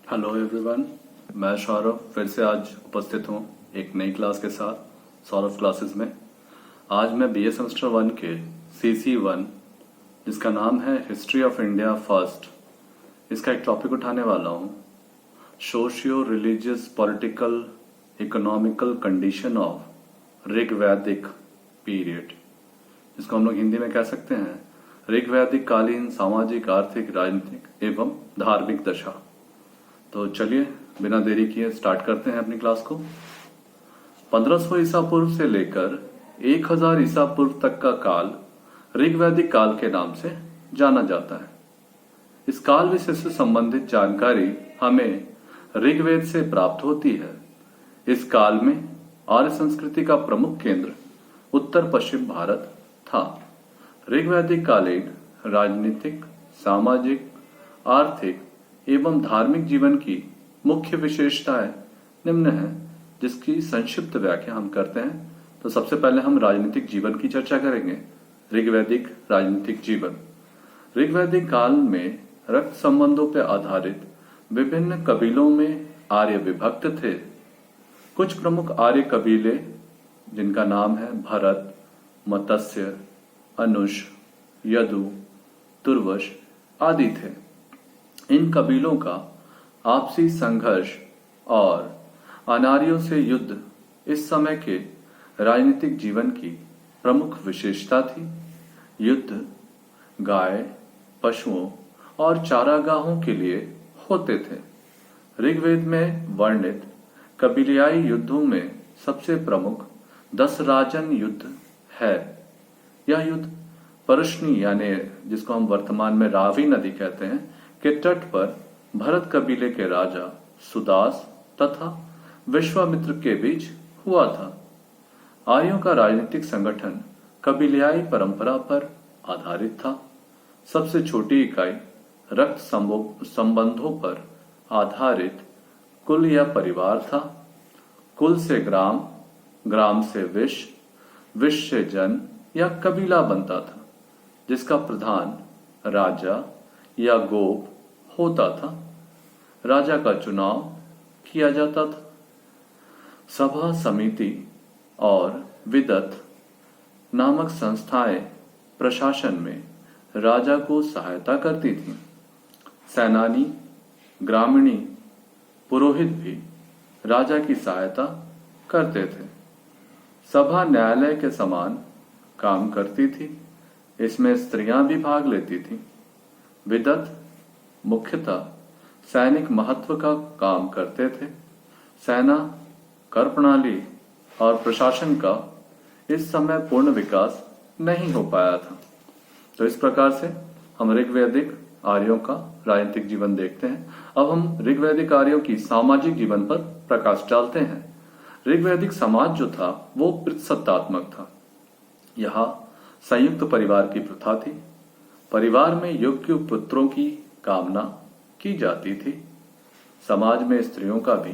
Hello everyone, मैं सौरभ फिर से आज उपस्थित हूँ एक नई क्लास के साथ सौरभ क्लासेस में। आज मैं बीए सेमेस्टर 1 के CC1 जिसका नाम है हिस्ट्री ऑफ इंडिया फर्स्ट, इसका एक टॉपिक उठाने वाला हूँ। Socio religious political economical condition of Rigvedic period, जिसको हम लोग हिंदी में कह सकते हैं ऋग्वैदिक कालीन सामाजिक आर्थिक राजनीतिक एवं धार्मिक दशा। तो चलिए बिना देरी किए स्टार्ट करते हैं अपनी क्लास को। 1500 ईसा पूर्व से लेकर 1000 ईसा पूर्व तक का काल ऋग्वैदिक काल के नाम से जाना जाता है। इस काल विशेष से संबंधित जानकारी हमें ऋग्वेद से प्राप्त होती है। इस काल में आर्य संस्कृति का प्रमुख केंद्र उत्तर पश्चिम भारत था। ऋग्वैदिक कालीन राजनीतिक सामाजिक आर्थिक एवं धार्मिक जीवन की मुख्य विशेषताएं निम्न है, जिसकी संक्षिप्त व्याख्या हम करते हैं। तो सबसे पहले हम राजनीतिक जीवन की चर्चा करेंगे। ऋग्वैदिक राजनीतिक जीवन। ऋग्वैदिक काल में रक्त संबंधों पर आधारित विभिन्न कबीलों में आर्य विभक्त थे। कुछ प्रमुख आर्य कबीले जिनका नाम है भरत, मत्स्य, अनुज, यदु, तुर्वश आदि थे। इन कबीलों का आपसी संघर्ष और अनार्यों से युद्ध इस समय के राजनीतिक जीवन की प्रमुख विशेषता थी। युद्ध गाय, पशुओं और चारागाहों के लिए होते थे। ऋग्वेद में वर्णित कबीलियाई युद्धों में सबसे प्रमुख दशराजन युद्ध है। यह युद्ध परशनी यानी जिसको हम वर्तमान में रावी नदी कहते हैं के तट पर भरत कबीले के राजा सुदास तथा विश्वामित्र के बीच हुआ था। आर्यों का राजनीतिक संगठन कबीलियाई परंपरा पर आधारित था। सबसे छोटी इकाई रक्त संबंधों पर आधारित कुल या परिवार था। कुल से ग्राम, ग्राम से विश, विश से जन या कबीला बनता था, जिसका प्रधान राजा या गोप होता था। राजा का चुनाव किया जाता था। सभा समिति और विदत नामक संस्थाएं प्रशासन में राजा को सहायता करती थीं। सेनानी, ग्रामीणी, पुरोहित भी राजा की सहायता करते थे। सभा न्यायालय के समान काम करती थी। इसमें स्त्रियां भी भाग लेती थीं। विदत मुख्यतः सैनिक महत्व का काम करते थे। सेना, कर प्रणाली और प्रशासन का इस समय पूर्ण विकास नहीं हो पाया था। तो इस प्रकार से हम ऋग्वैदिक आर्यों का राजनीतिक जीवन देखते हैं। अब हम ऋग्वैदिक आर्यों की सामाजिक जीवन पर प्रकाश डालते हैं। ऋग्वैदिक समाज जो था वो पितृसत्तात्मक था। यहाँ संयुक्त परिवार की प्रथा थी। परिवार में योग्य पुत्रों की कामना की जाती थी। समाज में स्त्रियों का भी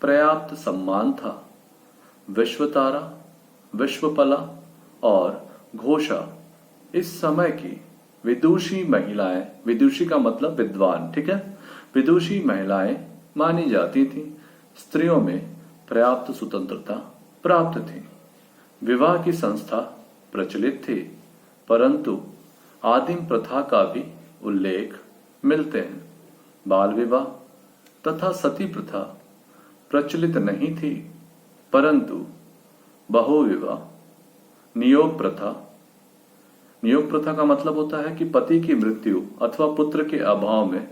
पर्याप्त सम्मान था। विश्वतारा, विश्वपला और घोषा इस समय की विदुषी महिलाएं, विदुषी का मतलब विद्वान, ठीक है, विदुषी महिलाएं मानी जाती थी। स्त्रियों में पर्याप्त स्वतंत्रता प्राप्त थी। विवाह की संस्था प्रचलित थी, परंतु आदिम प्रथा का भी उल्लेख मिलते हैं। बाल विवाह तथा सती प्रथा प्रचलित नहीं थी, परंतु बहुविवाह, नियोग प्रथा, नियोग प्रथा का मतलब होता है कि पति की मृत्यु अथवा पुत्र के अभाव में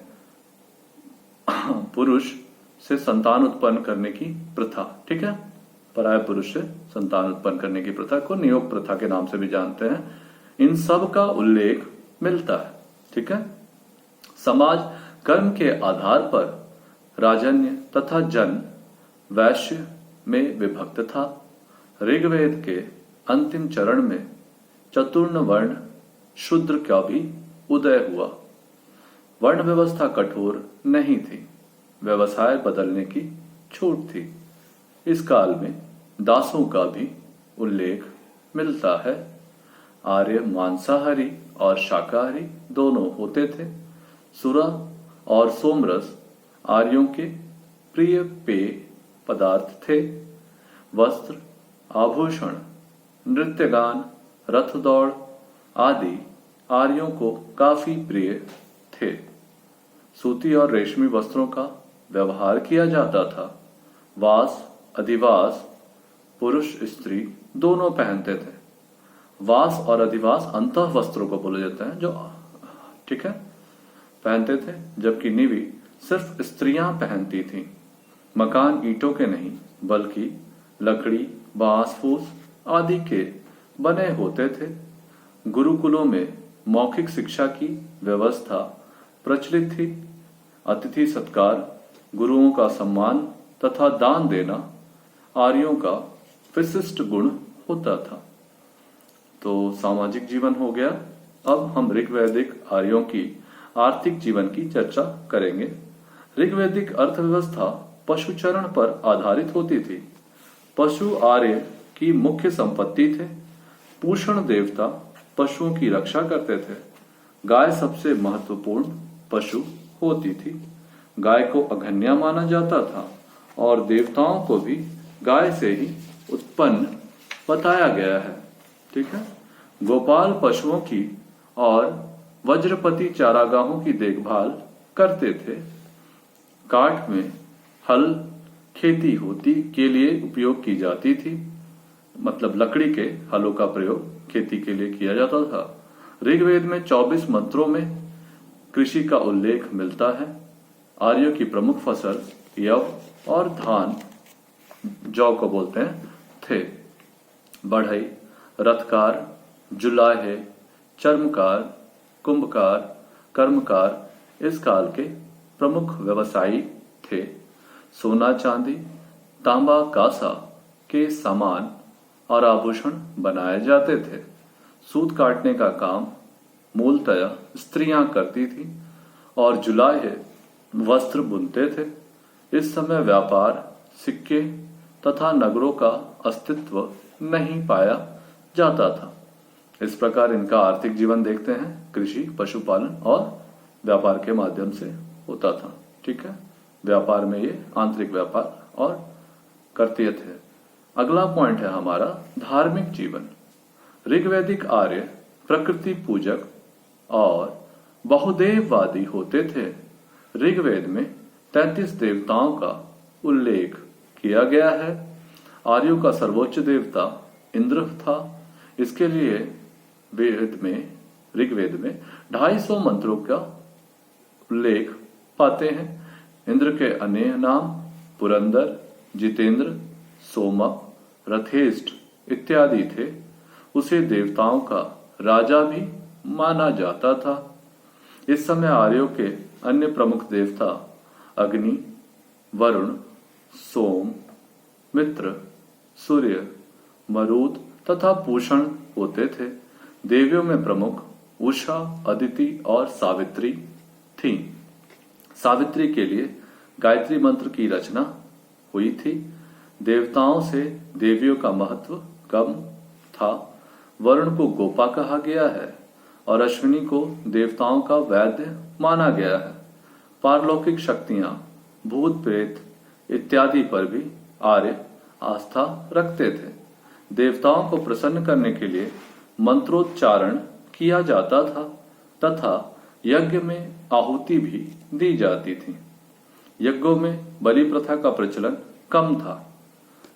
पुरुष से संतान उत्पन्न करने की प्रथा, ठीक है, पराय पुरुष से संतान उत्पन्न करने की प्रथा को नियोग प्रथा के नाम से भी जानते हैं। इन सब का उल्लेख मिलता है, ठीक है। समाज कर्म के आधार पर राजन्य तथा जन वैश्य में विभक्त था। ऋग्वेद के अंतिम चरण में चतुर्ण वर्ण शूद्र का भी उदय हुआ। वर्ण व्यवस्था कठोर नहीं थी। व्यवसाय बदलने की छूट थी। इस काल में दासों का भी उल्लेख मिलता है। आर्य मांसाहारी और शाकाहारी दोनों होते थे। सुरा और सोमरस आर्यों के प्रिय पेय पदार्थ थे। वस्त्र, आभूषण, नृत्य गान, रथ दौड़ आदि आर्यों को काफी प्रिय थे। सूती और रेशमी वस्त्रों का व्यवहार किया जाता था। वास, अधिवास पुरुष स्त्री दोनों पहनते थे। वास और अधिवास अंतः वस्त्रों को बोले जाते हैं, जो ठीक है पहनते थे, जबकि निवि सिर्फ स्त्रियां पहनती थीं। मकान ईंटों के नहीं बल्कि लकड़ी, बांस, फूस आदि के बने होते थे। गुरुकुलों में मौखिक शिक्षा की व्यवस्था प्रचलित थी। अतिथि सत्कार, गुरुओं का सम्मान तथा दान देना आर्यों का विशिष्ट गुण होता था। तो सामाजिक जीवन हो गया। अब हम ऋग्वैदिक आर्यों की आर्थिक जीवन की चर्चा करेंगे। ऋग्वैदिक अर्थव्यवस्था पशुचरण पर आधारित होती थी। पशु आर्य की मुख्य संपत्ति थे। पूषण देवता पशुओं की रक्षा करते थे। गाय सबसे महत्वपूर्ण पशु होती थी। गाय को अघन्या माना जाता था और देवताओं को भी गाय से ही उत्पन्न बताया गया है। ठीक है। गोपाल पशुओं की और वज्रपति चारागाहों की देखभाल करते थे। काठ में हल खेती होती के लिए उपयोग की जाती थी, मतलब लकड़ी के हलों का प्रयोग खेती के लिए किया जाता था। ऋग्वेद में 24 मंत्रों में कृषि का उल्लेख मिलता है। आर्यों की प्रमुख फसल यव और धान, जौ को बोलते हैं, थे। बढ़ई, रथकार, जुलाहे, चर्मकार, कुंभकार, कर्मकार इस काल के प्रमुख व्यवसायी थे। सोना, चांदी, तांबा, कांसा के सामान और आभूषण बनाए जाते थे। सूत काटने का काम मूलतया स्त्रियां करती थी और जुलाहे वस्त्र बुनते थे। इस समय व्यापार, सिक्के तथा नगरों का अस्तित्व नहीं पाया जाता था। इस प्रकार इनका आर्थिक जीवन देखते हैं, कृषि, पशुपालन और व्यापार के माध्यम से होता था। ठीक है। व्यापार में ये आंतरिक व्यापार और करते थे। अगला पॉइंट है हमारा धार्मिक जीवन। ऋग्वैदिक आर्य प्रकृति पूजक और बहुदेववादी होते थे। ऋग्वेद में 33 देवताओं का उल्लेख किया गया है। आर्यों का सर्वोच्च देवता इंद्र था। इसके लिए ऋग्वेद में 250 मंत्रों का उल्लेख पाते हैं। इंद्र के अन्य नाम पुरंदर, जितेंद्र, सोमक, रथेष्ट इत्यादि थे। उसे देवताओं का राजा भी माना जाता था। इस समय आर्यों के अन्य प्रमुख देवता अग्नि, वरुण, सोम, मित्र, सूर्य, मरुत तथा पूषण होते थे। देवियों में प्रमुख उषा, अदिति और सावित्री थीं। सावित्री के लिए गायत्री मंत्र की रचना हुई थी। देवताओं से देवियों का महत्व कम था। वरुण को गोपा कहा गया है और अश्विनी को देवताओं का वैद्य माना गया है। पारलौकिक शक्तियां, भूत प्रेत इत्यादि पर भी आर्य आस्था रखते थे। देवताओं को प्रसन्न करने के लिए मंत्रोच्चारण किया जाता था तथा यज्ञ में आहुति भी दी जाती थी। यज्ञों में बलि प्रथा का प्रचलन कम था।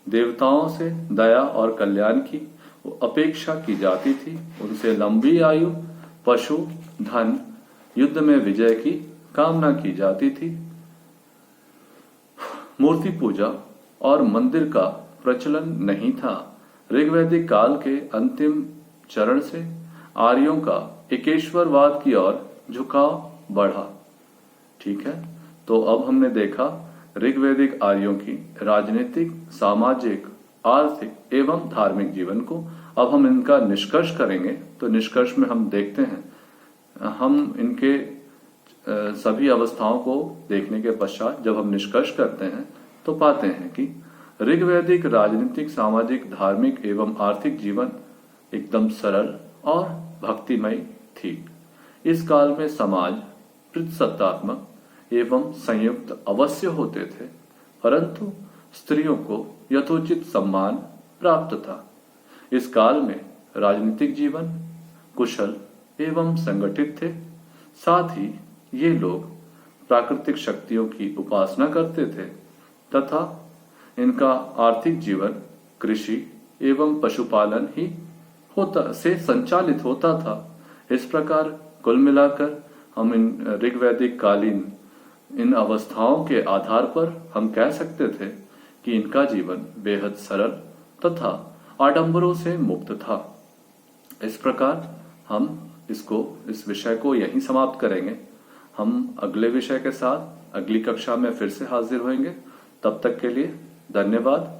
देवताओं से दया और कल्याण की अपेक्षा की जाती थी। उनसे लंबी आयु, पशु, धन, युद्ध में विजय की कामना की जाती थी। मूर्ति पूजा और मंदिर का प्रचलन नहीं था। ऋग्वैदिक काल के अंतिम चरण से आर्यों का एकेश्वरवाद की ओर झुकाव बढ़ा। ठीक है। तो अब हमने देखा ऋग्वैदिक आर्यों की राजनीतिक, सामाजिक, आर्थिक एवं धार्मिक जीवन को। अब हम इनका निष्कर्ष करेंगे। तो निष्कर्ष में हम देखते हैं, हम इनके सभी अवस्थाओं को देखने के पश्चात जब हम निष्कर्ष करते हैं तो पाते हैं कि ऋग्वैदिक राजनीतिक, सामाजिक, धार्मिक एवं आर्थिक जीवन एकदम सरल और भक्तिमय थी। इस काल में समाज पितृसत्तात्मक एवं संयुक्त अवश्य होते थे, परंतु स्त्रियों को यथोचित सम्मान प्राप्त था। इस काल में राजनीतिक जीवन कुशल एवं संगठित थे। साथ ही ये लोग प्राकृतिक शक्तियों की उपासना करते थे तथा इनका आर्थिक जीवन कृषि एवं पशुपालन ही से संचालित होता था। इस प्रकार कुल मिलाकर हम इन ऋग्वैदिक कालीन इन अवस्थाओं के आधार पर हम कह सकते थे कि इनका जीवन बेहद सरल तथा आडंबरों से मुक्त था। इस प्रकार हम इस विषय को यहीं समाप्त करेंगे। हम अगले विषय के साथ अगली कक्षा में फिर से हाजिर होंगे। तब तक के लिए धन्यवाद।